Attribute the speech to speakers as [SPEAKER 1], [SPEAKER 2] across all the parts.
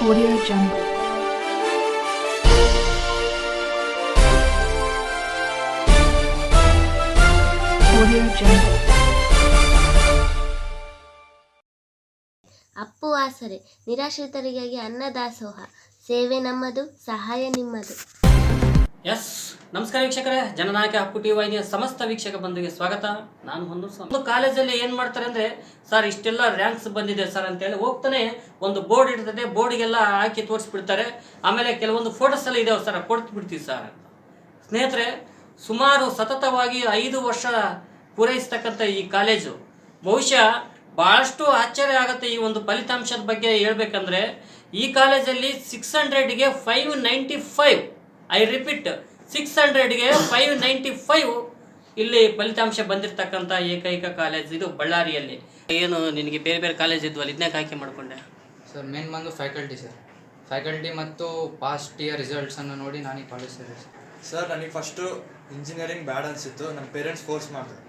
[SPEAKER 1] Audio Jungle. Audio Jungle.
[SPEAKER 2] Appu ಆಸರೆ ನಿರಾಶ್ರಿತರಿಗಾಗಿ ಅನ್ನದಾಸೋಹ ಸೇವೆ ನಮ್ಮದು ಸಹಾಯ ನಿಮ್ಮದು.
[SPEAKER 3] ಎಸ್ ನಮಸ್ಕಾರ ವೀಕ್ಷಕರೇ, ಜನನಾಯಕ ಅಪ್ಪು ಟಿ ವಾಹಿನಿಯ ಸಮಸ್ತ ವೀಕ್ಷಕ ಬಂಧುಗೆ ಸ್ವಾಗತ. ನಾನು ಒಂದು ಕಾಲೇಜಲ್ಲಿ ಏನು ಮಾಡ್ತಾರೆ ಅಂದರೆ, ಸರ್ ಇಷ್ಟೆಲ್ಲ ರ್ಯಾಂಕ್ಸ್ ಬಂದಿದೆ ಸರ್ ಅಂತೇಳಿ ಹೋಗ್ತಾನೆ ಒಂದು ಬೋರ್ಡ್ ಇರ್ತದೆ, ಬೋರ್ಡಿಗೆಲ್ಲ ಹಾಕಿ ತೋರಿಸ್ಬಿಡ್ತಾರೆ. ಆಮೇಲೆ ಕೆಲವೊಂದು ಫೋಟೋಸ್ ಎಲ್ಲ ಇದಾವೆ ಸರ್, ಕೊಡ್ತು ಬಿಡ್ತೀವಿ ಸರ್ ಅಂತ. ಸ್ನೇಹಿತರೆ, ಸುಮಾರು ಸತತವಾಗಿ 5 ವರ್ಷ ಪೂರೈಸ್ತಕ್ಕಂಥ ಈ ಕಾಲೇಜು ಬಹುಶಃ ಭಾಳಷ್ಟು ಆಶ್ಚರ್ಯ ಆಗುತ್ತೆ ಈ ಒಂದು ಫಲಿತಾಂಶದ ಬಗ್ಗೆ ಹೇಳ್ಬೇಕಂದ್ರೆ. ಈ ಕಾಲೇಜಲ್ಲಿ 600ಗೆ 595, ಐ ರಿಪೀಟ್ 600ಗೆ 595 ಇಲ್ಲಿ ಫಲಿತಾಂಶ ಬಂದಿರತಕ್ಕಂಥ ಏಕೈಕ ಕಾಲೇಜ್ ಇದು ಬಳ್ಳಾರಿಯಲ್ಲಿ. ಏನು ನಿನಗೆ ಬೇರೆ ಬೇರೆ ಕಾಲೇಜ್ ಇದ್ವಲ್ಲ, ಇದನ್ನೇ ಆಯ್ಕೆ ಮಾಡಿಕೊಂಡೆ?
[SPEAKER 4] ಸರ್ ಮೇನ್ ಬಂದು ಫ್ಯಾಕಲ್ಟಿ ಸರ್, ಫ್ಯಾಕಲ್ಟಿ ಮತ್ತು ಪಾಸ್ಟ್ ಇಯರ್ ರಿಸಲ್ಟ್ಸನ್ನು ನೋಡಿ ನಾನು ಈ ಕಾಲೇಜ್ ಸೇರಿದೆ
[SPEAKER 5] ಸರ್. ನನಗೆ ಫಸ್ಟು ಇಂಜಿನಿಯರಿಂಗ್ ಬ್ಯಾಡ್ ಅನಿಸಿತ್ತು, ನಮ್ಮ ಪೇರೆಂಟ್ಸ್ ಫೋರ್ಸ್ ಮಾಡಿದ್ರು.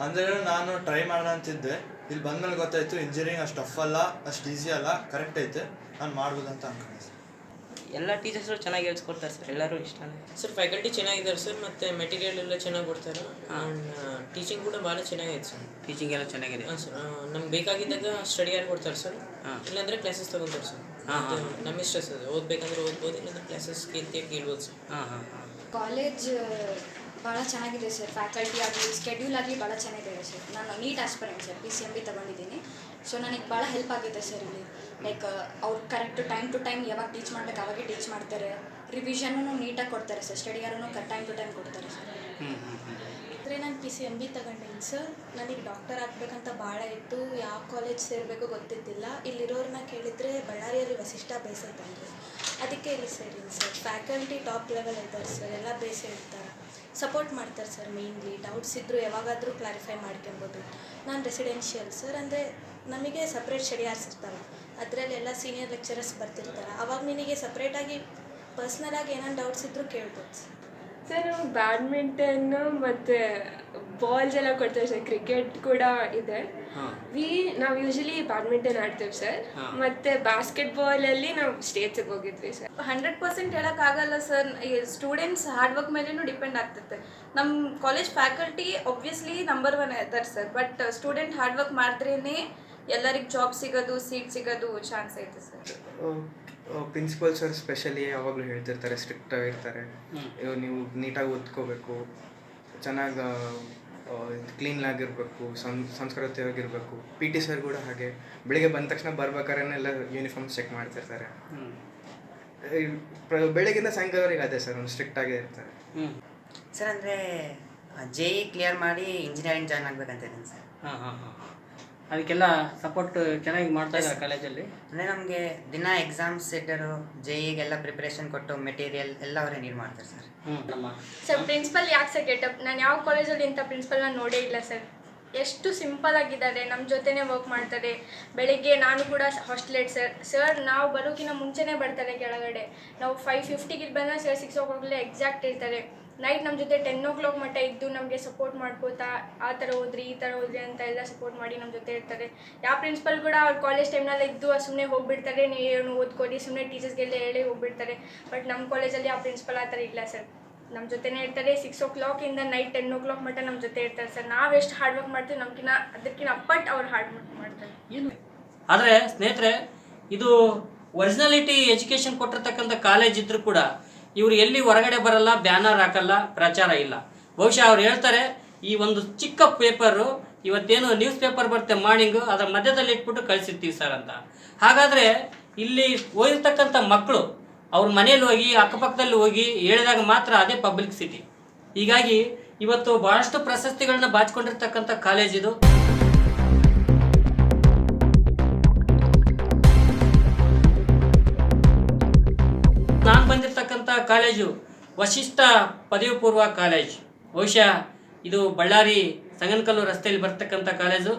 [SPEAKER 5] ಅಂದರೆ ನಾನು ಟ್ರೈ ಮಾಡೋಣ ಅಂತಿದ್ದೆ. ಇಲ್ಲಿ ಬಂದಮೇಲೆ ಗೊತ್ತಾಯಿತು ಇಂಜಿನಿಯರಿಂಗ್ ಅಷ್ಟು ಟಫ್ ಅಲ್ಲ, ಅಷ್ಟು ಈಸಿ ಅಲ್ಲ, ಕರೆಕ್ಟ್ ಐತೆ, ನಾನು ಮಾಡ್ಬೋದು ಅಂತ ಅನ್ಕೊಂಡೆ ಸರ್.
[SPEAKER 6] ಎಲ್ಲ ಟೀಚರ್ಸು ಚೆನ್ನಾಗಿ ಹೇಳ್ಸ್ಕೊಡ್ತಾರೆ ಸರ್, ಎಲ್ಲರೂ ಇಷ್ಟನೇ
[SPEAKER 7] ಸರ್. ಫ್ಯಾಕಲ್ಟಿ ಚೆನ್ನಾಗಿದ್ದಾರೆ ಸರ್, ಮತ್ತು ಮೆಟೀರಿಯಲ್ ಎಲ್ಲ ಚೆನ್ನಾಗಿ ಕೊಡ್ತಾರೆ. ಟೀಚಿಂಗ್ ಕೂಡ ಭಾಳ ಚೆನ್ನಾಗಿದೆ ಸರ್.
[SPEAKER 3] ಟೀಚಿಂಗ್ ಎಲ್ಲ ಚೆನ್ನಾಗಿದೆ.
[SPEAKER 7] ಹಾಂ ಸರ್, ನಮ್ಗೆ ಬೇಕಾಗಿದ್ದಾಗ ಸ್ಟಡಿ ಯಾರು ಕೊಡ್ತಾರೆ ಸರ್, ಇಲ್ಲಾಂದರೆ ಕ್ಲಾಸಸ್ ತೊಗೊತಾರೆ ಸರ್. ನಮ್ಮ ಇಷ್ಟ ಸರ್, ಓದಬೇಕಂದ್ರೆ ಓದ್ಬೋದು, ಇಲ್ಲಾಂದ್ರೆ ಕ್ಲಾಸಸ್ ಕೇಳ್ಬೋದು ಸರ್.
[SPEAKER 8] ಕಾಲೇಜ್ ಭಾಳ ಚೆನ್ನಾಗಿದೆ ಸರ್. ಫ್ಯಾಕಲ್ಟಿ ಆಗಲಿ ಸ್ಕೆಡ್ಯೂಲ್ ಆಗಲಿ ಭಾಳ ಚೆನ್ನಾಗಿದೆ ಸರ್. ನಾನು ನೀಟ್ ಆಸ್ಪಿರೆಂಟ್ ಸರ್, PCMB ತೊಗೊಂಡಿದ್ದೀನಿ. ಸೊ ನನಗೆ ಭಾಳ ಹೆಲ್ಪ್ ಆಗಿದೆ ಸರ್ ಇಲ್ಲಿ. ಲೈಕ್ ಅವ್ರು ಕರೆಕ್ಟ್ ಟೈಮ್ ಟು ಟೈಮ್ ಯಾವಾಗ ಟೀಚ್ ಮಾಡಬೇಕು ಅವಾಗೇ ಟೀಚ್ ಮಾಡ್ತಾರೆ. ರಿವಿಷನ್ನು ನೀಟಾಗಿ ಕೊಡ್ತಾರೆ ಸರ್, ಸ್ಟಡಿ ಯಾರನ್ನು ಟೈಮ್ ಟು ಟೈಮ್ ಕೊಡ್ತಾರೆ ಸರ್.
[SPEAKER 9] ಅಂದರೆ ನಾನು PCMB ತಗೊಂಡಿನಿ ಸರ್. ನನಗೆ ಡಾಕ್ಟರ್ ಆಗಬೇಕಂತ ಭಾಳ ಇತ್ತು, ಯಾವ ಕಾಲೇಜ್ ಸೇರಬೇಕು ಗೊತ್ತಿದ್ದಿಲ್ಲ. ಇಲ್ಲಿರೋರನ್ನ ಕೇಳಿದರೆ ಬಳ್ಳಾರಿಯಲ್ಲಿ ವಸಿಷ್ಠ ಬೇಸೈತಂದ್ರೆ ಅದಕ್ಕೆ ಇಲ್ಲಿ ಸೇರಿನಿ ಸರ್. ಫ್ಯಾಕಲ್ಟಿ ಟಾಪ್ ಲೆವೆಲ್ ಇದ್ದಾರೆ ಸರ್, ಎಲ್ಲ ಬೇಸೇ ಇರ್ತಾರೆ, ಸಪೋರ್ಟ್ ಮಾಡ್ತಾರೆ ಸರ್. ಮೇಯ್ನ್ಲಿ ಡೌಟ್ಸ್ ಇದ್ದರೂ ಯಾವಾಗಾದರೂ ಕ್ಲಾರಿಫೈ ಮಾಡ್ಕೊಬೋದು. ನಾನು ರೆಸಿಡೆನ್ಷಿಯಲ್ ಸರ್, ಅಂದರೆ ನಮಗೆ ಸಪ್ರೇಟ್ ಸ್ಟಡಿ ಅವರ್ಸ್ ಇರ್ತಾವೆ, ಅದರಲ್ಲಿ ಎಲ್ಲ ಸೀನಿಯರ್ ಲೆಕ್ಚರರ್ಸ್ ಬರ್ತಿರ್ತಾರೆ. ಆವಾಗ ನಿನಗೆ ಸಪ್ರೇಟಾಗಿ ಪರ್ಸ್ನಲಾಗಿ ಏನೇನು ಡೌಟ್ಸ್ ಇದ್ದರೂ ಕೇಳ್ಬೋದು ಸರ್.
[SPEAKER 10] ಸರ್ ನಮ್ಗೆ ಬ್ಯಾಡ್ಮಿಂಟನ್ನು ಮತ್ತು ಬಾಲ್ಸ್ ಎಲ್ಲ ಕೊಡ್ತಾರೆ ಸರ್, ಕ್ರಿಕೆಟ್ ಕೂಡ ಇದೆ. ನಾವು ಯೂಶಲಿ ಬ್ಯಾಡ್ಮಿಂಟನ್ ಆಡ್ತೇವೆ ಸರ್, ಮತ್ತು ಬಾಸ್ಕೆಟ್ಬಾಲಲ್ಲಿ ನಾವು ಸ್ಟೇಟ್ಸಿಗೆ ಹೋಗಿದ್ವಿ ಸರ್.
[SPEAKER 9] 100% ಹೇಳೋಕ್ಕಾಗಲ್ಲ ಸರ್, ಈ ಸ್ಟೂಡೆಂಟ್ಸ್ ಹಾರ್ಡ್ ವರ್ಕ್ ಮೇಲೇನೂ ಡಿಪೆಂಡ್ ಆಗ್ತೈತೆ. ನಮ್ಮ ಕಾಲೇಜ್ ಫ್ಯಾಕಲ್ಟಿ ಒಬ್ವಿಯಸ್ಲಿ ನಂಬರ್ 1 ಇದ್ದಾರೆ sir, but student hard work ಮಾಡಿದ್ರೇ ಎಲ್ಲರಿಗೆ ಜಾಬ್ ಸಿಗೋದು, ಸೀಟ್ ಸಿಗೋದು ಚಾನ್ಸ್ ಐತೆ ಸರ್.
[SPEAKER 11] ಪ್ರಿನ್ಸಿಪಲ್ ಸರ್ ಸ್ಪೆಷಲಿ ಯಾವಾಗಲೂ ಹೇಳ್ತಿರ್ತಾರೆ, ಸ್ಟ್ರಿಕ್ಟ್ ಆಗಿರ್ತಾರೆ. ನೀವು ನೀಟಾಗಿ ಓದ್ಕೋಬೇಕು, ಚೆನ್ನಾಗಿ ಕ್ಲೀನಾಗಿರಬೇಕು, ಸಂಸ್ಕೃತಿಯಾಗಿರಬೇಕು. PT ಸರ್ ಕೂಡ ಹಾಗೆ ಬೆಳಿಗ್ಗೆ ಬಂದ ತಕ್ಷಣ ಬರ್ಬೇಕಾರೆಲ್ಲ ಯೂನಿಫಾರ್ಮ್ ಚೆಕ್ ಮಾಡ್ತಿರ್ತಾರೆ. ಬೆಳಗ್ಗಿಂದ ಸಾಯಂಕಾಲವರೆಗೆ ಅದೇ ಸರ್, ಒಂದು ಸ್ಟ್ರಿಕ್ಟ್ ಆಗೇ ಇರ್ತಾರೆ
[SPEAKER 6] ಸರ್. ಅಂದರೆ JE ಕ್ಲಿಯರ್ ಮಾಡಿ ಇಂಜಿನಿಯರಿಂಗ್ ಜಾಯ್ನ್ ಆಗಬೇಕಂತ ಇದ್ದೀನಿ ಸರ್.
[SPEAKER 3] ಅದಕ್ಕೆಲ್ಲ ಸಪೋರ್ಟ್ ಚೆನ್ನಾಗಿ ಮಾಡ್ತಾ ಇದ್ದಾರೆ ಕಾಲೇಜಲ್ಲಿ.
[SPEAKER 6] ಅಂದರೆ ನಮಗೆ ದಿನ ಎಕ್ಸಾಮ್ಸ್ ಸೆಟ್ಟರು, JEಗೆಲ್ಲ ಪ್ರಿಪ್ರೇಷನ್ ಕೊಟ್ಟು ಮೆಟೀರಿಯಲ್ ಎಲ್ಲ ಅವರೇ ನೀಡ್ ಮಾಡ್ತಾರೆ ಸರ್.
[SPEAKER 10] ಸರ್ ಪ್ರಿನ್ಸಿಪಲ್ ಯಾಕೆ ಸರ್ ಗೆಟಪ್? ನಾನು ಯಾವ ಕಾಲೇಜಲ್ಲಿ ಇಂಥ ಪ್ರಿನ್ಸಿಪಲ್ನ ನೋಡೇ ಇಲ್ಲ ಸರ್. ಎಷ್ಟು ಸಿಂಪಲ್ ಆಗಿದ್ದಾರೆ, ನಮ್ಮ ಜೊತೆನೇ ವರ್ಕ್ ಮಾಡ್ತಾರೆ. ಬೆಳಿಗ್ಗೆ ನಾನು ಕೂಡ ಹಾಸ್ಟೆಲೇಟ್ ಸರ್ ನಾವು ಬರೋಕ್ಕಿಂತ ಮುಂಚೆನೇ ಬರ್ತಾರೆ ಕೆಳಗಡೆ. ನಾವು 5:50ಗೆ ಬಂದರೆ ಸರ್ 6 o'clock ಎಕ್ಸಾಕ್ಟ್ ಇರ್ತಾರೆ. ನೈಟ್ ನಮ್ಮ ಜೊತೆ 10 o'clock ಮಟ್ಟ ಇದ್ದು ನಮಗೆ ಸಪೋರ್ಟ್ ಮಾಡ್ಕೋತಾ ಆ ಥರ ಹೋದ್ರಿ ಈ ಥರ ಹೋದ್ರಿ ಅಂತ ಎಲ್ಲ ಸಪೋರ್ಟ್ ಮಾಡಿ ನಮ್ಮ ಜೊತೆ ಇರ್ತಾರೆ. ಯಾವ ಪ್ರಿನ್ಸಿಪಲ್ ಕೂಡ ಅವ್ರ ಕಾಲೇಜ್ ಟೈಮ್ನೆಲ್ಲ ಇದ್ದು ಸುಮ್ಮನೆ ಹೋಗ್ಬಿಡ್ತಾರೆ, ನೀವೇನು ಓದ್ಕೊಡಿ ಸುಮ್ಮನೆ ಟೀಚರ್ಸ್ಗೆಲ್ಲ ಹೇಳಿ ಹೋಗ್ಬಿಡ್ತಾರೆ. ಬಟ್ ನಮ್ಮ ಕಾಲೇಜಲ್ಲಿ ಆ ಪ್ರಿನ್ಸಿಪಲ್ ಆ ಥರ ಇಲ್ಲ ಸರ್, ನಮ್ಮ ಜೊತೆನೇ ಇರ್ತಾರೆ. 6 o'clock ಇಂದ ನೈಟ್ 10 o'clock ಮಟ್ಟ ನಮ್ಮ ಜೊತೆ ಇರ್ತಾರೆ ಸರ್. ನಾವು ಎಷ್ಟು ಹಾರ್ಡ್ ವರ್ಕ್ ಮಾಡ್ತೀವಿ ಅದಕ್ಕಿಂತ ಅಪ್ಪಟ್ಟು ಅವ್ರು ಹಾರ್ಡ್ ವರ್ಕ್ ಮಾಡ್ತಾರೆ.
[SPEAKER 3] ಆದರೆ ಸ್ನೇಹಿತರೆ, ಇದು ಒರಿಜಿನಾಲಿಟಿ ಎಜುಕೇಷನ್ ಕೊಟ್ಟಿರ್ತಕ್ಕಂಥ ಕಾಲೇಜ್ ಇದ್ರೂ ಕೂಡ ಇವರು ಎಲ್ಲಿ ಹೊರಗಡೆ ಬರಲ್ಲ, ಬ್ಯಾನರ್ ಹಾಕಲ್ಲ, ಪ್ರಚಾರ ಇಲ್ಲ. ಬಹುಶಃ ಅವ್ರು ಹೇಳ್ತಾರೆ, ಈ ಒಂದು ಚಿಕ್ಕ ಪೇಪರು ಇವತ್ತೇನು ನ್ಯೂಸ್ ಪೇಪರ್ ಬರುತ್ತೆ ಮಾರ್ನಿಂಗು, ಅದರ ಮಧ್ಯದಲ್ಲಿ ಇಟ್ಬಿಟ್ಟು ಕಳಿಸಿರ್ತೀವಿ ಸರ್ ಅಂತ. ಹಾಗಾದರೆ ಇಲ್ಲಿ ಓದಿರ್ತಕ್ಕಂಥ ಮಕ್ಕಳು ಅವ್ರ ಮನೇಲಿ ಹೋಗಿ ಅಕ್ಕಪಕ್ಕದಲ್ಲಿ ಹೋಗಿ ಹೇಳಿದಾಗ ಮಾತ್ರ ಅದೇ ಪಬ್ಲಿಸಿಟಿ. ಹೀಗಾಗಿ ಇವತ್ತು ಭಾಳಷ್ಟು ಪ್ರಶಸ್ತಿಗಳನ್ನ ಬಾಚಿಕೊಂಡಿರ್ತಕ್ಕಂಥ ಕಾಲೇಜ್ ಇದು. ನಾನು ಬಂದಿರತಕ್ಕಂಥ ಕಾಲೇಜು ವಸಿಷ್ಠ ಪದವಿ ಪೂರ್ವ ಕಾಲೇಜ್. ಬಹುಶಃ ಇದು ಬಳ್ಳಾರಿ ಸಂಗನಕಲ್ಲು ರಸ್ತೆಯಲ್ಲಿ ಬರ್ತಕ್ಕಂಥ ಕಾಲೇಜು.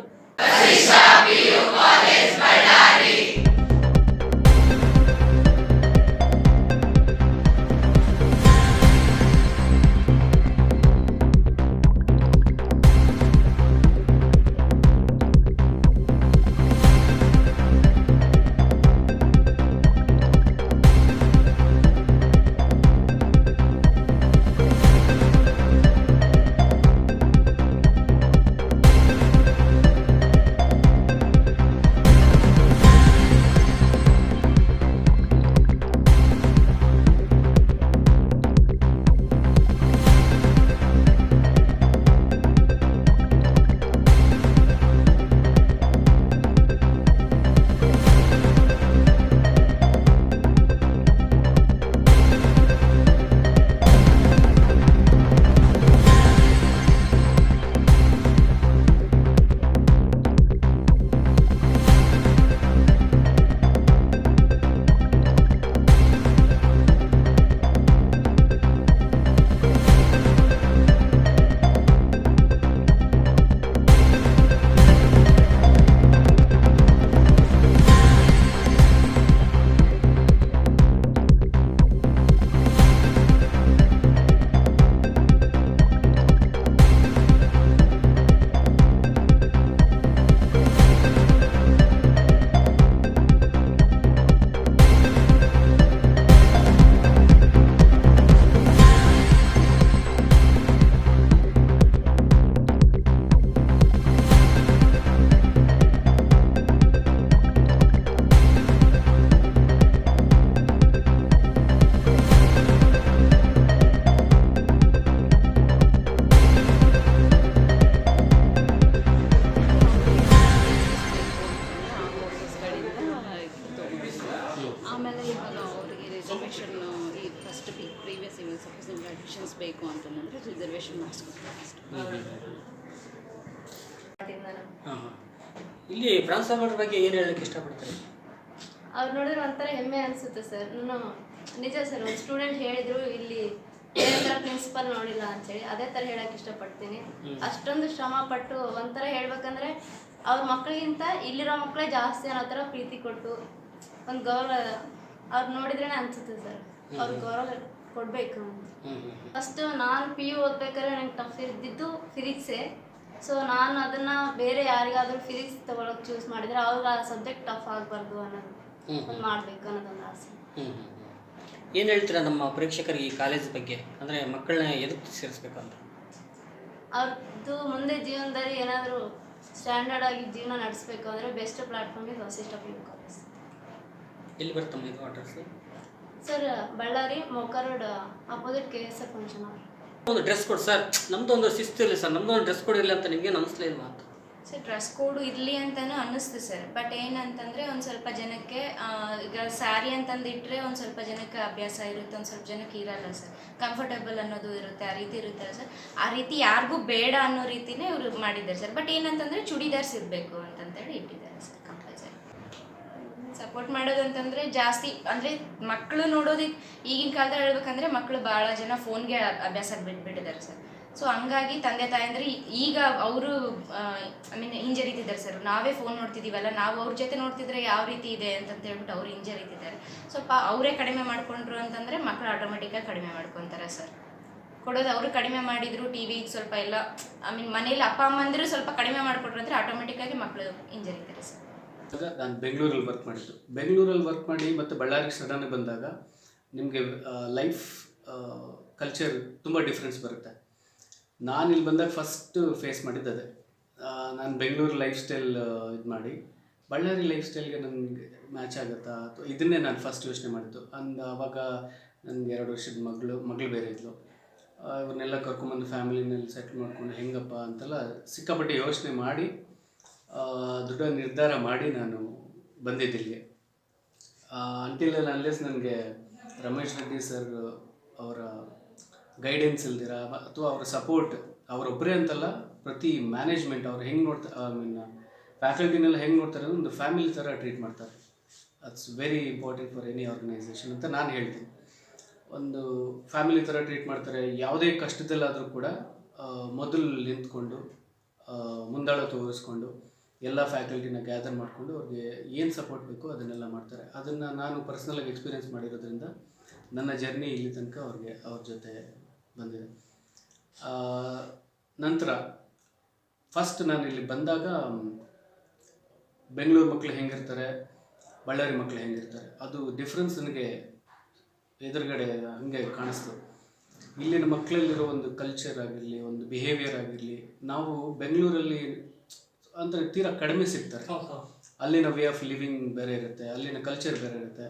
[SPEAKER 12] ಆಮೇಲೆ ಇವಾಗ ಅವರಿಗೆ ರಿಸರ್ವೇಷನ್ ಈ ಫಸ್ಟ್ ಪ್ರೀವಿಯಸ್ ಇವಾಗ ಸಪೋಸ್ ನಿಮ್ಗೆ ಅಡ್ಮಿಷನ್ಸ್ ಬೇಕು ಅಂತಂದರೆ ರಿಸರ್ವೇಷನ್ ಮಾಡಿಸ್ಕೊಡ್ತಾರೆ
[SPEAKER 3] ಹಾಂ ಹಾಂ. ಇಲ್ಲಿ ಟ್ರಾನ್ಸ್ಫಾರ್ಮರ್ ಬಗ್ಗೆ ಏನು ಹೇಳಕ್ಕೆ ಇಷ್ಟಪಡ್ತಾರೆ?
[SPEAKER 13] ಅವ್ರು ನೋಡಿದ್ರೆ ಒಂಥರ ಹೆಮ್ಮೆ ಅನಿಸುತ್ತೆ ಸರ್. ನಾನು ನಿಜ ಸರ್, ಒಂದು ಸ್ಟೂಡೆಂಟ್ ಹೇಳಿದರು ಇಲ್ಲಿ ಬೇರೆ ಥರ ಪ್ರಿನ್ಸಿಪಲ್ ನೋಡಿಲ್ಲ ಅಂಥೇಳಿ, ಅದೇ ಥರ ಹೇಳೋಕ್ಕೆ ಇಷ್ಟಪಡ್ತೀನಿ. ಅಷ್ಟೊಂದು ಶ್ರಮ ಪಟ್ಟು ಒಂಥರ ಹೇಳ್ಬೇಕಂದ್ರೆ ಅವ್ರ ಮಕ್ಕಳಿಗಿಂತ ಇಲ್ಲಿರೋ ಮಕ್ಕಳೇ ಜಾಸ್ತಿ ಅನ್ನೋ ಥರ ಪ್ರೀತಿ ಕೊಟ್ಟು ಒಂದು ಗೌರವ ಅವ್ರು ನೋಡಿದ್ರೇ ಅನಿಸುತ್ತೆ ಸರ್. ಅವ್ರಿಗೆ ಗೌರವ ಕೊಡಬೇಕು. ಫಸ್ಟು ನಾನು PU ಓದ್ಬೇಕಾದ್ರೆ ನಂಗೆ ಟಫ್ ಇದ್ದಿದ್ದು ಫಿಸಿಕ್ಸೇ. ಸೊ ನಾನು ಅದನ್ನು ಬೇರೆ ಯಾರಿಗಾದರೂ ಫಿಸಿಕ್ಸ್ ತೊಗೊಳಕ್ಕೆ ಚೂಸ್ ಮಾಡಿದರೆ ಅವ್ರಿಗೆ ಆ ಸಬ್ಜೆಕ್ಟ್ ಟಫ್ ಆಗಬಾರ್ದು ಅನ್ನೋದು ಒಂದು ಮಾಡಬೇಕು ಅನ್ನೋದೊಂದು ಆಸೆ.
[SPEAKER 3] ಏನು ಹೇಳ್ತೀರಾ ನಮ್ಮ ಪ್ರೇಕ್ಷಕರಿಗೆ ಈ ಕಾಲೇಜ್ ಬಗ್ಗೆ? ಅಂದರೆ ಮಕ್ಕಳನ್ನ ಎದಕ್ಕೆ ಸೇರಿಸ್ಬೇಕು ಅಂತ?
[SPEAKER 13] ಅವ್ರದ್ದು ಮುಂದೆ ಜೀವನದಲ್ಲಿ ಏನಾದರೂ ಸ್ಟ್ಯಾಂಡರ್ಡ್ ಆಗಿ ಜೀವನ ನಡೆಸಬೇಕು ಅಂದರೆ ಬೆಸ್ಟ್ ಪ್ಲಾಟ್ಫಾರ್ಮ್ ಇದು ವಸಿಷ್ಠ PU ಕಾಲೇಜ್.
[SPEAKER 3] ಎಲ್ಲಿ ಬರ್ತಮ್ಮ ಇದು address?
[SPEAKER 13] Sir, Ballari Moka road opposite KSF function hall.
[SPEAKER 3] ಒಂದು ಡ್ರೆಸ್ ಕೋಡ್ ಸರ್, ನಮ್ಮದು ಒಂದು ಶಿಸ್ತು ಇರಲಿ ಸರ್, ನಮ್ಮದು ಒಂದು ಡ್ರೆಸ್ ಕೋಡ್ ಇರಲಿ ಅಂತ ನಿಮಗೆ ಅನಿಸ್ಲೇ ಇಲ್ವಾ ಅಂತ?
[SPEAKER 14] ಸರ್, ಡ್ರೆಸ್ ಕೋಡು ಇರಲಿ ಅಂತಲೂ ಅನ್ನಿಸ್ತು ಸರ್. ಬಟ್ ಏನಂತಂದರೆ ಒಂದು ಸ್ವಲ್ಪ ಜನಕ್ಕೆ ಈಗ ಸ್ಯಾರಿ ಅಂತಂದಿಟ್ಟರೆ ಒಂದು ಸ್ವಲ್ಪ ಜನಕ್ಕೆ ಅಭ್ಯಾಸ ಇರುತ್ತೆ, ಒಂದು ಸ್ವಲ್ಪ ಜನಕ್ಕೆ ಇರಲ್ಲ ಸರ್. ಕಂಫರ್ಟೇಬಲ್ ಅನ್ನೋದು ಇರುತ್ತೆ, ಆ ರೀತಿ ಇರುತ್ತಲ್ಲ ಸರ್. ಆ ರೀತಿ ಯಾರಿಗೂ ಬೇಡ ಅನ್ನೋ ರೀತಿನೇ ಇವರು ಮಾಡಿದ್ದಾರೆ ಸರ್. ಬಟ್ ಏನಂತಂದರೆ ಚೂಡಿದಾರ್ಸ್ ಇರಬೇಕು ಅಂತಂತೇಳಿ ಇಟ್ಟಿದ್ದಾರೆ ಸರ್ ಕಂಪಲ್ಸರಿ. ಸಪೋರ್ಟ್ ಮಾಡೋದು ಅಂತಂದರೆ ಜಾಸ್ತಿ ಅಂದರೆ ಮಕ್ಕಳು ನೋಡೋದಕ್ಕೆ ಈಗಿನ ಕಾಲದಲ್ಲಿ ಹೇಳ್ಬೇಕಂದ್ರೆ ಮಕ್ಕಳು ಭಾಳ ಜನ ಫೋನ್ಗೆ ಅಭ್ಯಾಸ ಬಿಟ್ಬಿಟ್ಟಿದ್ದಾರೆ ಸರ್. ಸೊ ಹಂಗಾಗಿ ತಂದೆ ತಾಯಂದ್ರೆ ಈಗ ಅವರು ಹಿಂಜರಿತಿದ್ದಾರೆ ಸರ್. ನಾವೇ ಫೋನ್ ನೋಡ್ತಿದ್ದೀವಲ್ಲ, ನಾವು ಅವ್ರ ಜೊತೆ ನೋಡ್ತಿದ್ರೆ ಯಾವ ರೀತಿ ಇದೆ ಅಂತ ಹೇಳ್ಬಿಟ್ಟು ಅವ್ರು ಹಿಂಜರಿತಿದ್ದಾರೆ. ಸ್ವಲ್ಪ ಅವರೇ ಕಡಿಮೆ ಮಾಡ್ಕೊಂಡ್ರು ಅಂತಂದರೆ ಮಕ್ಕಳು ಆಟೋಮೆಟಿಕ್ಕಾಗಿ ಕಡಿಮೆ ಮಾಡ್ಕೊತಾರೆ ಸರ್. ಕೊಡೋದು ಅವರು ಕಡಿಮೆ ಮಾಡಿದ್ರು, ಟಿವಿಗೆ ಸ್ವಲ್ಪ ಎಲ್ಲ ಮನೇಲಿ ಅಪ್ಪ ಅಮ್ಮಂದಿರು ಸ್ವಲ್ಪ ಕಡಿಮೆ ಮಾಡಿಕೊಟ್ರು ಅಂದರೆ ಆಟೋಮೆಟಿಕ್ಕಾಗಿ ಮಕ್ಕಳು ಹಿಂಜರಿತಾರೆ ಸರ್.
[SPEAKER 15] ನಾನು ಬೆಂಗಳೂರಲ್ಲಿ ವರ್ಕ್ ಮಾಡಿದ್ದು. ಬೆಂಗಳೂರಲ್ಲಿ ವರ್ಕ್ ಮಾಡಿ ಮತ್ತು ಬಳ್ಳಾರಿಗೆ ಸಡನ್ ಬಂದಾಗ ನಿಮಗೆ ಲೈಫ್ ಕಲ್ಚರ್ ತುಂಬ ಡಿಫ್ರೆನ್ಸ್ ಬರುತ್ತೆ. ನಾನು ಇಲ್ಲಿ ಬಂದಾಗ ಫಸ್ಟ್ ಫೇಸ್ ಮಾಡಿದ್ದು ಅದೇ. ನಾನು ಬೆಂಗಳೂರು ಲೈಫ್ ಸ್ಟೈಲ್ ಇದು ಮಾಡಿ ಬಳ್ಳಾರಿ ಲೈಫ್ ಸ್ಟೈಲ್ಗೆ ನನಗೆ ಮ್ಯಾಚ್ ಆಗುತ್ತಾ ಅಥವಾ ಇದನ್ನೇ ನಾನು ಫಸ್ಟ್ ಯೋಚನೆ ಮಾಡಿದ್ದು. ಆವಾಗ ನನಗೆ 2 ವರ್ಷದ ಮಗಳು ಬೇರೆ ಇದ್ಲು. ಇವ್ರನ್ನೆಲ್ಲ ಕರ್ಕೊಂಬಂದು ಫ್ಯಾಮಿಲಿನಲ್ಲಿ ಸೆಟ್ಲ್ ಮಾಡಿಕೊಂಡು ಹೆಂಗಪ್ಪ ಅಂತೆಲ್ಲ ಸಿಕ್ಕಾಪಟ್ಟೆ ಯೋಚನೆ ಮಾಡಿ ದೊಡ್ಡ ನಿರ್ಧಾರ ಮಾಡಿ ನಾನು ಬಂದಿದ್ದಿಲ್ಲಿಗೆ. ಅಂಟಿಲ್ ಅನ್ಲೆಸ್ ನನಗೆ ರಮೇಶ್ ರೆಡ್ಡಿ ಸರ್ ಅವರ ಗೈಡೆನ್ಸ್ ಇಲ್ದಿರ ಅಥವಾ ಅವರ ಸಪೋರ್ಟ್, ಅವರೊಬ್ಬರೇ ಅಂತಲ್ಲ, ಪ್ರತಿ ಮ್ಯಾನೇಜ್ಮೆಂಟ್ ಅವ್ರು ಹೆಂಗೆ ನೋಡ್ತಾರೆ, ಫ್ಯಾಕಲ್ಟಿನೆಲ್ಲ ಹೆಂಗೆ ನೋಡ್ತಾರೆ ಅಂದರೆ ಒಂದು ಫ್ಯಾಮಿಲಿ ಥರ ಟ್ರೀಟ್ ಮಾಡ್ತಾರೆ. It's very important for any organisation ಅಂತ ನಾನು ಹೇಳ್ತೀನಿ. ಒಂದು ಫ್ಯಾಮಿಲಿ ಥರ ಟ್ರೀಟ್ ಮಾಡ್ತಾರೆ. ಯಾವುದೇ ಕಷ್ಟದಲ್ಲಾದರೂ ಕೂಡ ಮೊದಲು ನಿಂತ್ಕೊಂಡು ಮುಂದಾಳ ತೋರಿಸ್ಕೊಂಡು ಎಲ್ಲ ಫ್ಯಾಕಲ್ಟಿನ ಗ್ಯಾದರ್ ಮಾಡಿಕೊಂಡು ಅವ್ರಿಗೆ ಏನು ಸಪೋರ್ಟ್ ಬೇಕೋ ಅದನ್ನೆಲ್ಲ ಮಾಡ್ತಾರೆ. ಅದನ್ನು ನಾನು ಪರ್ಸ್ನಲಾಗಿ ಎಕ್ಸ್ಪೀರಿಯೆನ್ಸ್ ಮಾಡಿರೋದ್ರಿಂದ ನನ್ನ ಜರ್ನಿ ಇಲ್ಲಿ ತನಕ ಅವ್ರ ಜೊತೆ ಬಂದಿದೆ. ನಂತರ ಫಸ್ಟ್ ನಾನು ಇಲ್ಲಿ ಬಂದಾಗ ಬೆಂಗಳೂರು ಮಕ್ಕಳು ಹೆಂಗಿರ್ತಾರೆ, ಬಳ್ಳಾರಿ ಮಕ್ಕಳು ಹೆಂಗಿರ್ತಾರೆ, ಅದು ಡಿಫ್ರೆನ್ಸ್ ನನಗೆ ಎದುರುಗಡೆ ಹಂಗೆ ಕಾಣಿಸ್ತು. ಇಲ್ಲಿನ ಮಕ್ಕಳಲ್ಲಿರೋ ಒಂದು ಕಲ್ಚರ್ ಆಗಿರಲಿ, ಒಂದು ಬಿಹೇವಿಯರ್ ಆಗಿರಲಿ, ನಾವು ಬೆಂಗಳೂರಲ್ಲಿ ಅಂದರೆ ತೀರಾ ಕಡಿಮೆ ಸಿಗ್ತಾರೆ. ಅಲ್ಲಿನ ವೇ ಆಫ್ ಲಿವಿಂಗ್ ಬೇರೆ ಇರುತ್ತೆ, ಅಲ್ಲಿನ ಕಲ್ಚರ್ ಬೇರೆ ಇರುತ್ತೆ.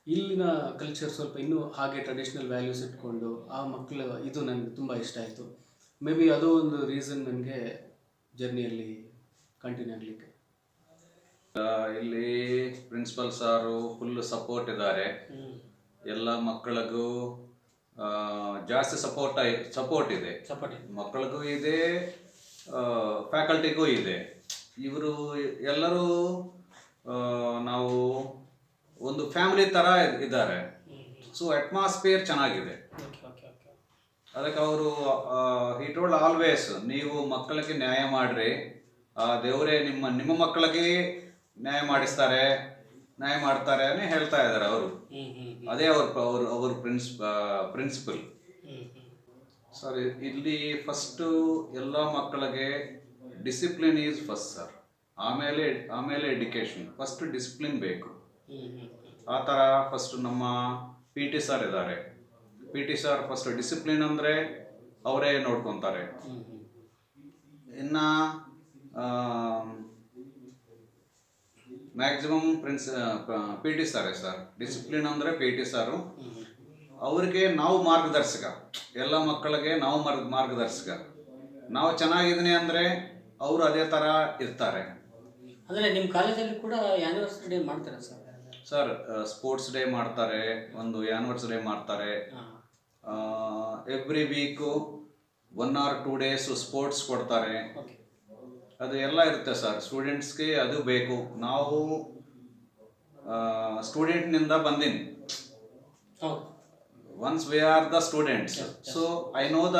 [SPEAKER 15] ಇಲ್ಲಿನ ಕಲ್ಚರ್ ಸ್ವಲ್ಪ ಇನ್ನೂ ಹಾಗೆ ಟ್ರೆಡಿಷ್ನಲ್ ವ್ಯಾಲ್ಯೂಸ್ ಇಟ್ಕೊಂಡು ಆ ಮಕ್ಕಳು, ಇದು ನನಗೆ ತುಂಬ ಇಷ್ಟ ಆಯಿತು. ಮೇ ಬಿ ಅದೋ ಒಂದು ರೀಸನ್ ನನಗೆ ಜರ್ನಿಯಲ್ಲಿ ಕಂಟಿನ್ಯೂ ಆಗಲಿಕ್ಕೆ.
[SPEAKER 16] ಇಲ್ಲಿ ಪ್ರಿನ್ಸಿಪಲ್ ಸಾರು ಫುಲ್ ಸಪೋರ್ಟ್ ಇದ್ದಾರೆ. ಎಲ್ಲ ಮಕ್ಕಳಿಗೂ ಜಾಸ್ತಿ ಸಪೋರ್ಟ್ ಇದೆ. ಮಕ್ಕಳಿಗೂ ಇದೆ, ಫ್ಯಾಕಲ್ಟಿಗೂ ಇದೆ. ಇವರು ಎಲ್ಲರೂ ನಾವು ಒಂದು ಫ್ಯಾಮಿಲಿ ಥರ ಇದ್ದಾರೆ. ಸೊ ಅಟ್ಮಾಸ್ಫಿಯರ್ ಚೆನ್ನಾಗಿದೆ. ಅದಕ್ಕೆ ಅವರು ಹಿ ಟೋಲ್ಡ್ ಆಲ್ವೇಸ್, ನೀವು ಮಕ್ಕಳಿಗೆ ನ್ಯಾಯ ಮಾಡ್ರಿ, ದೇವರೇ ನಿಮ್ಮ ಮಕ್ಕಳಿಗೆ ನ್ಯಾಯ ಮಾಡ್ತಾರೆ ಅಂತ ಹೇಳ್ತಾ ಇದ್ದಾರೆ ಅವರು. ಅದೇ ಅವ್ರ ಪ್ರಿನ್ಸಿಪಲ್. ಸರ್, ಇಲ್ಲಿ ಫಸ್ಟು ಎಲ್ಲ ಮಕ್ಕಳಿಗೆ ಡಿಸಿಪ್ಲಿನ್ ಈಸ್ ಫಸ್ಟ್ ಸರ್. ಆಮೇಲೆ ಎಡ್ಯುಕೇಷನ್. ಫಸ್ಟ್ ಡಿಸಿಪ್ಲಿನ್ ಬೇಕು. ಆ ಥರ ಫಸ್ಟ್ ನಮ್ಮ PT ಸರ್ ಇದ್ದಾರೆ. PT ಸರ್ ಫಸ್ಟ್ ಡಿಸಿಪ್ಲಿನ್ ಅಂದರೆ ಅವರೇ ನೋಡ್ಕೊತಾರೆ. ಇನ್ನು ಮ್ಯಾಕ್ಸಿಮಮ್ PT ಸಾರೇ ಸರ್. ಡಿಸಿಪ್ಲಿನ್ ಅಂದರೆ PT ಸಾರು. ಅವ್ರಿಗೆ ನಾವು ಮಾರ್ಗದರ್ಶಕ, ಎಲ್ಲ ಮಕ್ಕಳಿಗೆ ನಾವು ಮಾರ್ಗದರ್ಶಕ. ನಾವು ಚೆನ್ನಾಗಿದ್ದೀನಿ ಅಂದರೆ ಅವರು ಅದೇ ಥರ ಇರ್ತಾರೆ.
[SPEAKER 3] ಅಂದರೆ ನಿಮ್ಮ ಕಾಲೇಜಲ್ಲಿ ಕೂಡ ಆ್ಯನಿವರ್ಸರಿ ಡೇ ಮಾಡ್ತಾರೆ ಸರ್?
[SPEAKER 16] ಸರ್ ಸ್ಪೋರ್ಟ್ಸ್ ಡೇ ಮಾಡ್ತಾರೆ, ಒಂದು ಆ್ಯನಿವರ್ಸರಿ ಡೇ ಮಾಡ್ತಾರೆ. Every week 1 or 2 days sports ಕೊಡ್ತಾರೆ. ಅದು ಎಲ್ಲ ಇರುತ್ತೆ ಸರ್. ಸ್ಟೂಡೆಂಟ್ಸ್ಗೆ ಅದು ಬೇಕು. ನಾವು ಸ್ಟೂಡೆಂಟ್ನಿಂದ ಬಂದೀನಿ. Once we are the students, so I know the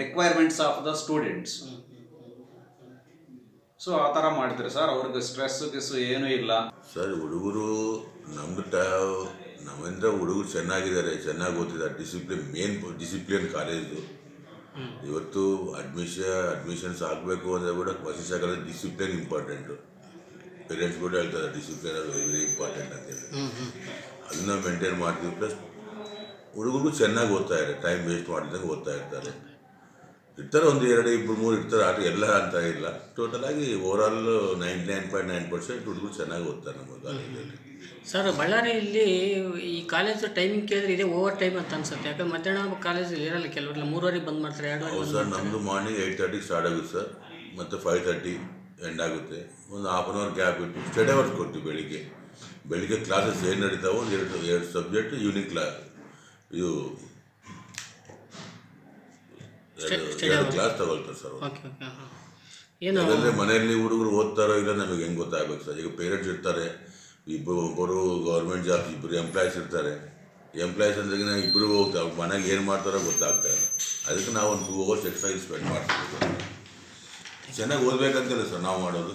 [SPEAKER 16] requirements of the students. So ಆ ಥರ ಮಾಡ್ತಾರೆ ಸರ್. ಅವ್ರಿಗೆ ಸ್ಟ್ರೆಸ್ಸು ಏನೂ ಇಲ್ಲ
[SPEAKER 17] ಸರ್. ಹುಡುಗರು ನಮ್ಮಿಂದ ಹುಡುಗರು ಚೆನ್ನಾಗಿದ್ದಾರೆ, ಚೆನ್ನಾಗಿ ಓದ್ತಿದ್ದಾರೆ. Main discipline college. ಇವತ್ತು ಅಡ್ಮಿಷನ್ಸ್ ಆಗಬೇಕು ಅಂದರೆ ಕೂಡ Vasishtha college discipline important. Parents ಕೂಡ ಹೇಳ್ತಾರೆ ಡಿಸಿಪ್ಲಿನ್ ವೆರಿ ಇಂಪಾರ್ಟೆಂಟ್ ಅಂತೇಳಿ. ಅದನ್ನ ಮೇಂಟೈನ್ ಮಾಡ್ತೀವಿ. ಪ್ಲಸ್ ಹುಡುಗರು ಚೆನ್ನಾಗಿ ಓದ್ತಾ ಇದ್ದಾರೆ, ಟೈಮ್ ವೇಸ್ಟ್ ಮಾಡಿದಂಗೆ ಓದ್ತಾ ಇರ್ತಾರೆ. ಒಂದು 2, 2, 3 ಇರ್ತಾರೆ. ಆಟ ಎಲ್ಲ ಅಂತ ಇಲ್ಲ. ಟೋಟಲಾಗಿ ಓವರಾಲ್ 99.9% ಹುಡುಗರು ಚೆನ್ನಾಗಿ ಓದ್ತಾರೆ ನಮ್ಮ ಕಾಲೇಜಲ್ಲಿ.
[SPEAKER 3] ಸರ್, ಬಳ್ಳಾರಿಯಲ್ಲಿ ಈ ಕಾಲೇಜು ಟೈಮಿಂಗ್ ಕೇಳಿದ್ರೆ ಇದೇ ಓವರ್ ಟೈಮ್ ಅಂತ ಅನ್ಸುತ್ತೆ. ಯಾಕಂದ್ರೆ ಮಧ್ಯಾಹ್ನ ಕಾಲೇಜಲ್ಲಿ ಇರಲ್ಲ, ಕೆಲವರೆಲ್ಲ 3:30 ಬಂದ್ ಮಾಡ್ತಾರೆ, 2:30.
[SPEAKER 17] ಸರ್, ನಮ್ಮದು ಮಾರ್ನಿಂಗ್ 8:30 ಸ್ಟಾರ್ಟ್ ಆಗುತ್ತೆ ಸರ್, ಮತ್ತು 5:30 ಎಂಡ್ ಆಗುತ್ತೆ. ಒಂದು ½ hour ಗ್ಯಾಪ್ ಇಟ್ಟು ಸ್ಟಡಿ ಅವರ್ಸ್ ಕೊಡ್ತೀವಿ. ಬೆಳಿಗ್ಗೆ ಕ್ಲಾಸಸ್ ಏನು ನಡೀತಾವೋ ಒಂದು 2 ಸಬ್ಜೆಕ್ಟ್ ಈವ್ನಿಂಗ್ ಕ್ಲಾಸ್, ಇದು 2 ಕ್ಲಾಸ್ ತಗೊಳ್ತಾರೆ ಸರ್. ಯಾಕಂದರೆ ಮನೆಯಲ್ಲಿ ಹುಡುಗರು ಓದ್ತಾರೋ ಇಲ್ಲ ನಮಗೆ ಹೆಂಗೆ ಗೊತ್ತಾಗಬೇಕು ಸರ್. ಈಗ ಪೇರೆಂಟ್ಸ್ ಇರ್ತಾರೆ, ಒಬ್ಬರು ಗೌರ್ಮೆಂಟ್ ಜಾಬ್ಸ್, ಇಬ್ಬರು ಎಂಪ್ಲಾಯ್ಸ್ ಇರ್ತಾರೆ. ಎಂಪ್ಲಾಯ್ಸ್ ಅಂದ್ರೆ ಇಬ್ಬರು ಹೋಗ್ತಾರೆ, ಮನೆಗೆ ಏನು ಮಾಡ್ತಾರೋ ಗೊತ್ತಾಗ್ತಾ ಇಲ್ಲ. ಅದಕ್ಕೆ ನಾವು ಒಂದು 2 hours ಎಕ್ಸ್ಟ್ರಾ ಸ್ಪೆಂಡ್ ಮಾಡ್ತೀವಿ. ಚೆನ್ನಾಗಿ ಓದಬೇಕಂತಿಲ್ಲ ಸರ್ ನಾವು ಮಾಡೋದು.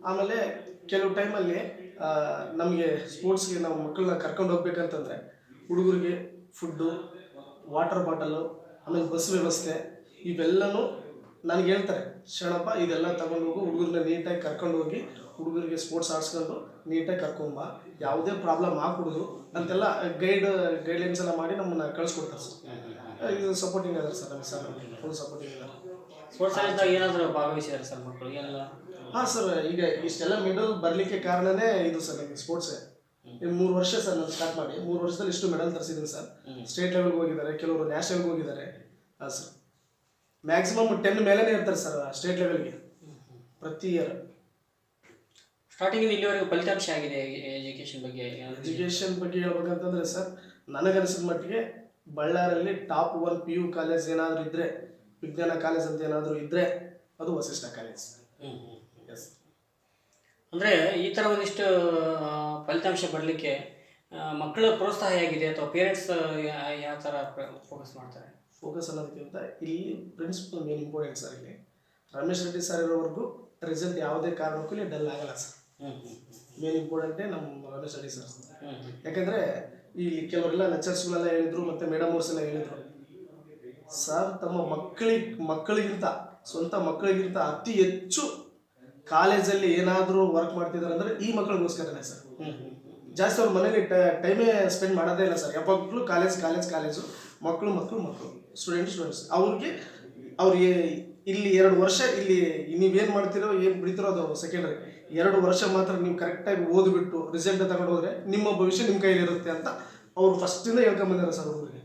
[SPEAKER 18] ಆಮೇಲೆ ಕೆಲವು ಟೈಮಲ್ಲಿ ನಮಗೆ ಸ್ಪೋರ್ಟ್ಸ್ಗೆ ನಾವು ಮಕ್ಕಳನ್ನ ಕರ್ಕೊಂಡು ಹೋಗ್ಬೇಕಂತಂದರೆ ಹುಡುಗರಿಗೆ ಫುಡ್ಡು, ವಾಟರ್ ಬಾಟಲು, ಆಮೇಲೆ ಬಸ್ ವ್ಯವಸ್ಥೆ ಇವೆಲ್ಲನೂ ನನಗೆ ಹೇಳ್ತಾರೆ, ಶರಣಪ್ಪ ಇದೆಲ್ಲ ತಗೊಂಡು ಹೋಗು, ಹುಡುಗರನ್ನ ನೀಟಾಗಿ ಕರ್ಕೊಂಡು ಹೋಗಿ ಹುಡುಗರಿಗೆ ಸ್ಪೋರ್ಟ್ಸ್ ಆಡಿಸ್ಕೊಂಡು ನೀಟಾಗಿ ಕರ್ಕೊಂಬ, ಯಾವುದೇ ಪ್ರಾಬ್ಲಮ್ ಆಗ್ಬಿಡುದು ಅಂತೆಲ್ಲ ಗೈಡ್ಲೈನ್ಸ್ ಎಲ್ಲ ಮಾಡಿ ನಮ್ಮನ್ನು ಕಳಿಸ್ಕೊಡ್ತಾರೆ ಸರ್. ಇದು ಸಪೋರ್ಟಿಂಗ್ ಅದಾರೆ ಸರ್ ನಮಗೆ. ಸರ್ ನಮಗೆ ಫುಲ್ ಸಪೋರ್ಟಿಂಗ್ ಅದಾರೆ.
[SPEAKER 3] ಸ್ಪೋರ್ಟ್ಸ್ ಏನಾದರೂ ಭಾಗವಹಿಸಿದ್ದಾರೆ ಸರ್ ಮಕ್ಕಳು? ಏನೆಲ್ಲ?
[SPEAKER 18] ಹಾಂ ಸರ್, ಈಗ ಇಷ್ಟೆಲ್ಲ ಮೆಡಲ್ ಬರಲಿಕ್ಕೆ ಕಾರಣನೇ ಇದು ಸರ್. ನಮಗೆ ಸ್ಪೋರ್ಟ್ಸೇ 3 ವರ್ಷ ಸರ್ ನಾನು ಸ್ಟಾರ್ಟ್ ಮಾಡಿ 3 ವರ್ಷದಲ್ಲಿ ಇಷ್ಟು ಮೆಡಲ್ ತರಿಸಿದ್ದೀನಿ ಸರ್. ಸ್ಟೇಟ್ ಲೆವೆಲ್ಗೆ ಹೋಗಿದ್ದಾರೆ, ಕೆಲವರು ನ್ಯಾಷನಲ್ಗೆ ಹೋಗಿದ್ದಾರೆ. ಹಾಂ ಸರ್, ಮ್ಯಾಕ್ಸಿಮಮ್ 10 ಮೇಲೇ ಇರ್ತಾರೆ ಸರ್ ಸ್ಟೇಟ್ ಲೆವೆಲ್ಗೆ ಪ್ರತಿ ಇಯರ್.
[SPEAKER 3] ಸ್ಟಾರ್ಟಿಂಗ್ ಇಲ್ಲಿವರೆಗೂ ಫಲಿತಾಂಶ ಆಗಿದೆ ಎಜುಕೇಷನ್ ಬಗ್ಗೆ
[SPEAKER 18] ಹೇಳ್ಬೇಕಂತಂದ್ರೆ ಸರ್, ನನಗನಿಸಿದ ಮಟ್ಟಿಗೆ ಬಳ್ಳಾರಲ್ಲಿ ಟಾಪ್ 1 PU ಕಾಲೇಜ್ ಏನಾದರೂ ಇದ್ದರೆ, ವಿಜ್ಞಾನ ಕಾಲೇಜ್ ಅಂತ ಏನಾದರೂ ಇದ್ದರೆ ಅದು ವಸಿಷ್ಠ ಕಾಲೇಜ್. ಎಸ್,
[SPEAKER 3] ಅಂದರೆ ಈ ಥರ ಒಂದಿಷ್ಟು ಫಲಿತಾಂಶ ಬರಲಿಕ್ಕೆ ಮಕ್ಕಳ ಪ್ರೋತ್ಸಾಹ ಹೇಗಿದೆ, ಅಥವಾ ಪೇರೆಂಟ್ಸ್ ಯಾವ ಥರ ಫೋಕಸ್ ಮಾಡ್ತಾರೆ?
[SPEAKER 18] ಫೋಕಸ್ ಅನ್ನೋದಕ್ಕಿಂತ ಇಲ್ಲಿ ಪ್ರಿನ್ಸಿಪಲ್ ಮೇನ್ ಇಂಪಾರ್ಟೆಂಟ್ ಸರ್. ಇಲ್ಲಿ ರಮೇಶ್ ರೆಡ್ಡಿ ಸರ್ ಇರೋವರೆಗೂ ರಿಸಲ್ಟ್ ಯಾವುದೇ ಕಾರಣಕ್ಕೂ ಇಲ್ಲಿ ಡಲ್ ಆಗಲ್ಲ ಸರ್. ಮೇನ್ ಇಂಪಾರ್ಟೆಂಟೇ ನಮ್ಮ ರಮೇಶ್ ರೆಡ್ಡಿ ಸರ್. ಯಾಕಂದರೆ ಇಲ್ಲಿ ಕೆಲವರೆಲ್ಲ ಲೆಕ್ಚರ್ಸ್ಗಳೆಲ್ಲ ಹೇಳಿದರು, ಮತ್ತು ಮೇಡಮ್ ಅವ್ರ್ಸ್ ಎಲ್ಲ ಹೇಳಿದರು, ಸರ್ ತಮ್ಮ ಮಕ್ಕಳಿಗಿಂತ ಸ್ವಂತ ಮಕ್ಕಳಿಗಿಂತ ಅತಿ ಹೆಚ್ಚು ಕಾಲೇಜಲ್ಲಿ ಏನಾದರೂ ವರ್ಕ್ ಮಾಡ್ತಿದ್ದಾರೆ ಅಂದರೆ ಈ ಮಕ್ಕಳಿಗೋಸ್ಕರನೇ ಸರ್. ಜಾಸ್ತಿ ಅವ್ರ ಮನೇಲಿ ಟೈಮೇ ಸ್ಪೆಂಡ್ ಮಾಡೋದೇ ಇಲ್ಲ ಸರ್. ಯಾವಾಗಲೂ ಕಾಲೇಜು, ಮಕ್ಕಳು ಸ್ಟೂಡೆಂಟ್ಸ್ ಅವ್ರಿಗೆ ಇಲ್ಲಿ 2 ವರ್ಷ ಇಲ್ಲಿ ನೀವೇನು ಮಾಡ್ತೀರೋ ಏನು ಬಿಡ್ತಿರೋ ಅದು ಸೆಕೆಂಡರಿ. 2 ವರ್ಷ ಮಾತ್ರ ನೀವು ಕರೆಕ್ಟಾಗಿ ಓದ್ಬಿಟ್ಟು ರಿಸಲ್ಟ್ ತಗೊಂಡು ಹೋದರೆ ನಿಮ್ಮ ಭವಿಷ್ಯ ನಿಮ್ಮ ಕೈಲಿರುತ್ತೆ ಅಂತ ಅವರು ಫಸ್ಟಿಂದ ಹೇಳ್ಕೊಂಬಂದಾರೆ ಸರ್ ಹುಡುಗರಿಗೆ.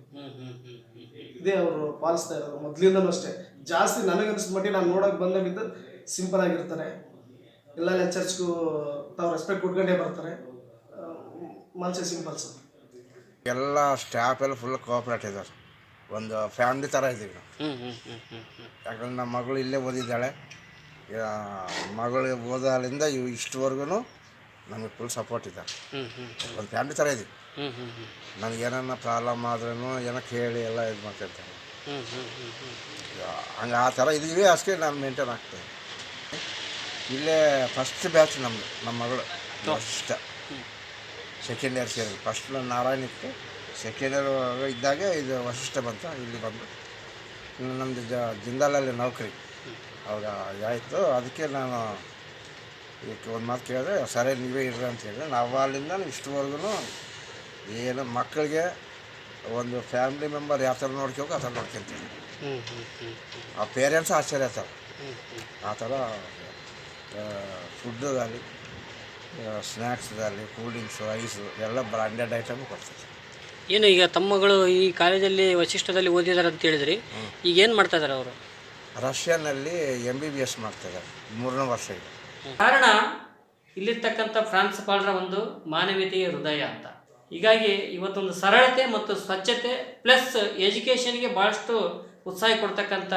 [SPEAKER 18] ಇದೇ ಅವರು ಪಾಲಿಸ್ತಾ ಇರೋದು ಮೊದಲಿಂದನೂ ಅಷ್ಟೇ. ಜಾಸ್ತಿ ನನಗನ್ನಿಸಿದ ಮಟ್ಟಿಗೆ ನಾನು ನೋಡೋಕೆ ಬಂದಾಗಿದ್ದು ಸಿಂಪಲ್ ಆಗಿರ್ತಾರೆ. ಎಲ್ಲ ಲೆಕ್ಚರ್ಸ್ಗೂ ತಾವು ರೆಸ್ಪೆಕ್ಟ್ ಕೊಟ್ಕೊಂಡೇ ಬರ್ತಾರೆ. ಮನಸ್ಸೇ ಸಿಂಪಲ್ ಸರ್.
[SPEAKER 19] ಎಲ್ಲ ಸ್ಟಾಫ್ ಎಲ್ಲ ಫುಲ್ ಕೋಆಪ್ರೇಟ್ ಇದ್ದಾರೆ. ಒಂದು ಫ್ಯಾಮಿಲಿ ಥರ ಇದ್ದೀವಿ ನಾವು. ಯಾಕಂದ್ರೆ ನಮ್ಮ ಮಗಳು ಇಲ್ಲೇ ಓದಿದ್ದಾಳೆ. ಮಗಳಿಗೆ ಓದಾಲಿಂದ ಇಷ್ಟವರೆಗೂ ನಮಗೆ ಫುಲ್ ಸಪೋರ್ಟ್ ಇದ್ದಾರೆ. ಒಂದು ಫ್ಯಾಮಿಲಿ ಥರ ಇದ್ದೀವಿ. ನನಗೇನನ್ನ ಪ್ರಾಬ್ಲಮ್ ಆದ್ರೂ ಏನೋ ಕೇಳಿ ಎಲ್ಲ ಇದು ಮಾಡ್ತಿರ್ತಾರೆ. ಹಂಗೆ ಆ ಥರ ಇದ್ದೀವಿ, ಅಷ್ಟೇ ನಾನು ಮೇಂಟೈನ್ ಆಗ್ತಾಯಿದ್ದೆ. ಇಲ್ಲೇ ಫಸ್ಟ್ ಬ್ಯಾಚ್ ನಮ್ಮ ಮಗಳು ಫಸ್ಟ್ ಸೆಕೆಂಡ್ ಇಯರ್ ಸೇರಿ. ಫಸ್ಟ್ ನಾರಾಯಣ ಇತ್ತು, ಸೆಕೆಂಡ್ ಇಯರ್ ಇದ್ದಾಗ ಇದು ವಸಿಷ್ಠ ಬಂತು. ಇಲ್ಲಿ ಬಂದು ನಮ್ಮದು ಜಿಂದಾಲಲ್ಲಿ ನೌಕರಿ ಅವಾಗ ಆಯಿತು. ಅದಕ್ಕೆ ನಾನು ಇದಕ್ಕೆ ಒಂದು ಮಾತು ಕೇಳಿದ್ರೆ, ಸರಿ ನೀವೇ ಇರ್ರಿ ಅಂತ ಹೇಳಿದ್ರೆ, ನಾವು ಅಲ್ಲಿಂದ ಇಷ್ಟವರೆಗೂ ಏನು ಮಕ್ಕಳಿಗೆ ಒಂದು ಫ್ಯಾಮಿಲಿ ಮೆಂಬರ್ ಯಾವ ಥರ ನೋಡ್ಕೋಬೇಕು ಆ ಥರ ನೋಡ್ಕೊತೀವಿ. ಆ ಪೇರೆಂಟ್ಸ್ ಆಶ್ಚರ್ಯ ಆಗ್ತಾರೆ. ಆ ಥರ ಫುಡ್ಡಲ್ಲಿ, ಸ್ನ್ಯಾಕ್ಸ್ದಲ್ಲಿ, ಕೂಲ್ ಡ್ರಿಂಕ್ಸು, ಐಸು ಎಲ್ಲ ಬ್ರಾಂಡೆಡ್ ಐಟಮು ಕೊಡ್ತಾರೆ.
[SPEAKER 3] ಏನು ಈಗ ತಮ್ಮ ಮಗಳು ಈ ಕಾಲೇಜಲ್ಲಿ ವಸಿಷ್ಠದಲ್ಲಿ ಓದಿದ್ದಾರೆ ಅಂತ ಹೇಳಿದ್ರಿ, ಈಗ ಏನು ಮಾಡ್ತಾ ಇದ್ದಾರೆ ಅವರು?
[SPEAKER 19] ರಷ್ಯಾನಲ್ಲಿ MBBS ಮಾಡ್ತಾಯಿದ್ದಾರೆ, 3ನೇ ವರ್ಷ ಈಗ.
[SPEAKER 3] ಕಾರಣ ಇಲ್ಲಿರ್ತಕ್ಕಂಥ ಪ್ರಾಂಶುಪಾಲರ ಒಂದು ಮಾನವೀಯತೆಯ ಹೃದಯ ಅಂತ. ಹೀಗಾಗಿ ಇವತ್ತೊಂದು ಸರಳತೆ ಮತ್ತು ಸ್ವಚ್ಛತೆ ಪ್ಲಸ್ ಎಜುಕೇಷನ್ಗೆ ಭಾಳಷ್ಟು ಉತ್ಸಾಹ ಕೊಡ್ತಕ್ಕಂಥ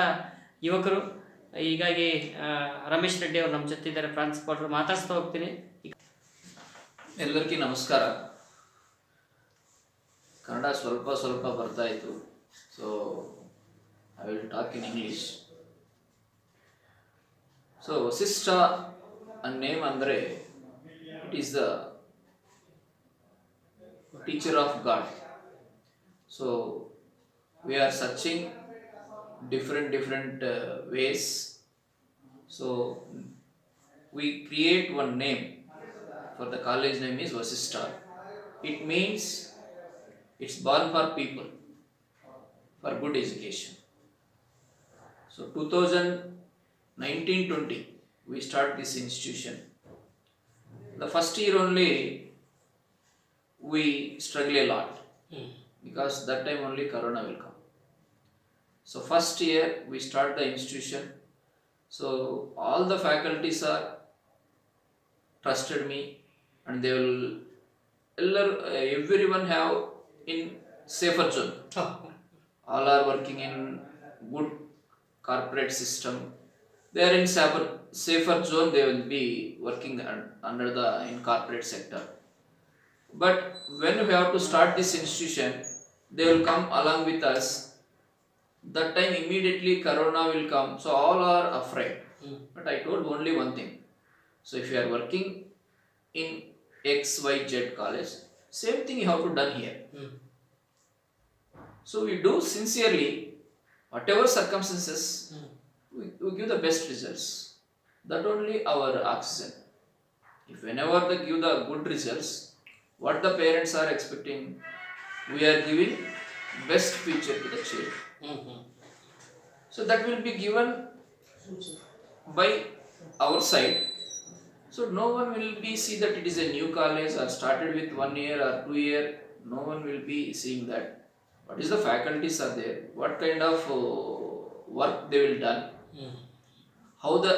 [SPEAKER 3] ಯುವಕರು. ಹೀಗಾಗಿ ರಮೇಶ್ ರೆಡ್ಡಿ ಅವರು ನಮ್ಮ ಜೊತೆ ಇದ್ದಾರೆ, ಪ್ರಾಂಶುಪಾಲರು. ಮಾತಾಡ್ಸ್ತಾ ಹೋಗ್ತೀನಿ.
[SPEAKER 20] ಎಲ್ಲರಿಗೂ ನಮಸ್ಕಾರ. ಕನ್ನಡ ಸ್ವಲ್ಪ ಬರ್ತಾ ಇತ್ತು, so I will talk in English. So Vasishtha name ಅಂದರೆ it is the teacher of God. So we are searching different ways. So we create one name for the college. Name is Vasishtha. It means it's born for people, for good education. So 2019-20 we start this institution. The first year only we struggle a lot because that time only Corona will come. So first year we start the institution. So all the faculties are trusted me, and they will everyone have in safer zone. All are working in good corporate system. They are in safer zone. They will be working under the in corporate sector. But when we have to start this institution, they will come along with us. That time immediately Corona will come, so all are afraid. But I told only one thing. So if you are working in XYZ college, same thing you have to done here. So we do sincerely, whatever circumstances, we give the best results. That only our oxygen. If whenever they give the good results, what the parents are expecting, we are giving best future to the children. So that will be given by our side. So no one will be see that it is a new college or started with 1 year or 2 year. No one will be seeing that. What is the faculties are there? What kind of work they will done? How the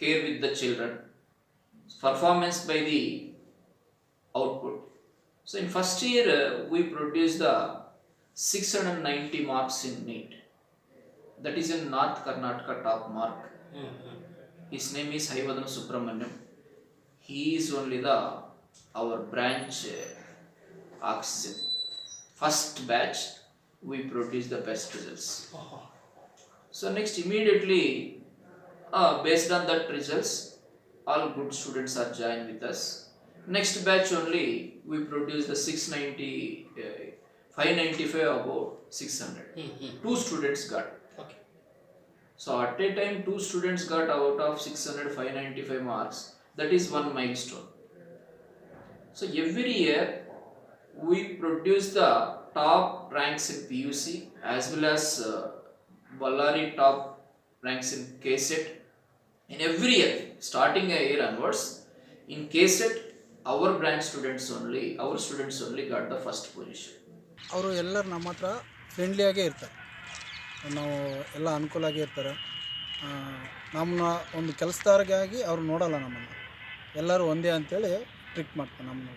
[SPEAKER 20] care with the children? Performance by the output. So in first year we produced the 690 marks in NEET. That is in North Karnataka top mark. His name is Haivadana Subramaniam. He is only our branch oxygen. First batch we produced the best results. So next immediately based on that results, all good students are joined with us. Next batch only we produced the 595 about 600. 2 students got. So at a time 2 students got out of 600 595 marks. That is one milestone. So every year we produce the top ranks in PUC as well as Ballari top ranks in KSET. In every year, starting a year onwards, in KSET our branch students only got the first position.
[SPEAKER 21] ಅವರು ಎಲ್ಲರೂ ನಮ್ಮ ಹತ್ರ ಫ್ರೆಂಡ್ಲಿಯಾಗೇ ಇರ್ತಾರೆ, ನಾವು ಎಲ್ಲ ಅನುಕೂಲಾಗೇ ಇರ್ತಾರೆ. ನಮ್ಮನ್ನ ಒಂದು ಕೆಲಸದಾರಗಾಗಿ ಅವ್ರು ನೋಡಲ್ಲ, ನಮ್ಮನ್ನು ಎಲ್ಲರೂ ಒಂದೇ ಅಂತೇಳಿ ಟ್ರಿಕ್ ಮಾಡ್ತಾರೆ ನಮ್ಮನ್ನು.